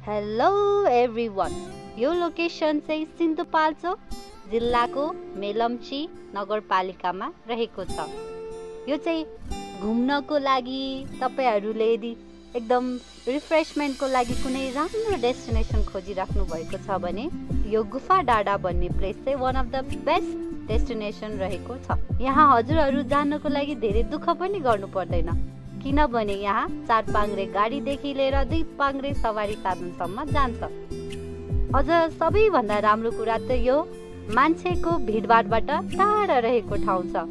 Hello everyone, यो location चाहिँ सिन्धुपाल्चोक जिल्लाको मेलम्ची नगरपालिकामा रहेको छ। यो चाहिँ घुम्नको लागि तपाईहरुले यदि एकदम रिफ्रेशमेन्टको लागि कुनै राम्रो डेस्टिनेसन खोजिराख्नु भएको छ भने यो गुफा डाँडा भन्ने प्लेस चाहिँ one of the best destination रहेको छ। यहाँ हजुरहरु जानको लागि धेरै दुःख पनि गर्नु पर्दैन, किनभने यहाँ 4 पाङ्ग्रे गाडीदेखि लिएर 2 पाङ्ग्रे सवारी साधनसम्म जान्छ। अझ सबैभन्दा राम्रो कुरा त यो मान्छेको भिडभाडबाट टाढा रहेको ठाउँ छ।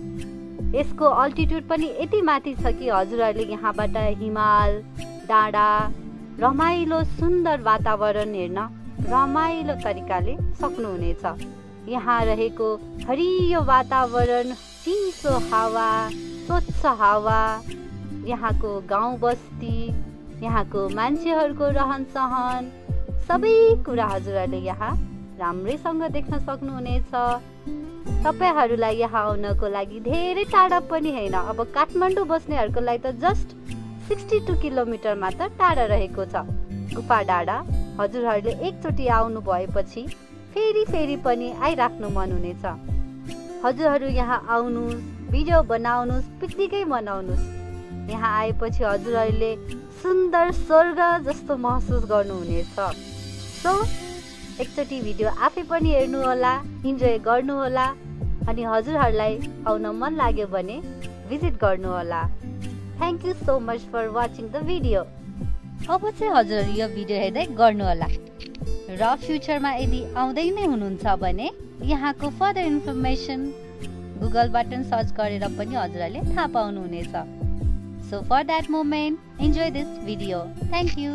यसको अल्टिट्युड पनि यति माथि छ कि हजुरहरूले यहाँबाट हिमाल, डाँडा, रमाइलो सुन्दर वातावरण हेर्न रमाइलो तरिकाले सक्नुहुनेछ। यहाँ रहेको हरियो वातावरण, चिसो हावा, स्वच्छ हावा, यहाँको गाउँ बस्ती, यहाँको मान्छेहरूको रहनसहन सबै कुरा हजुरहरूले यहाँ राम्रैसँग देख्न सक्नुहुनेछ। तपाईहरुलाई यहाँ आउनको लागि धेरै टाढा पनि हैन। अब काठमाडौँ बस्नेहरुको लागि त जस्ट 62 किलोमिटर मात्र टाढा रहेको छ गुफा डाँडा। हजुरहरूले एकचोटि आउनु भएपछि फेरि पनि आइराख्नु मन हुनेछ। हजुरहरू यहाँ आउनुस्, भिडियो बनाउनुस्, पिकनिकै मनाउनुस्। यहाँ आएपछि हजुरहरूले सुन्दर स्वर्ग जस्तो महसुस गर्नुहुनेछ। सो एकचोटि भिडियो आफै पनि हेर्नु होला, इन्जोय गर्नु होला, अनि हजुरहरूलाई आउन मन लाग्यो भने भिजिट गर्नु होला। Thank you so much for watching the video. अब चाहिँ हजुरहरू यो भिडियो हेर्दै गर्नु होला र फ्युचरमा यदि आउँदै नै हुनुहुन्छ भने यहाँको फर्दर इन्फर्मेसन गुगलबाट सर्च गरेर पनि हजुरहरूले थाहा पाउनुहुनेछ। So for that moment, enjoy this video. Thank you.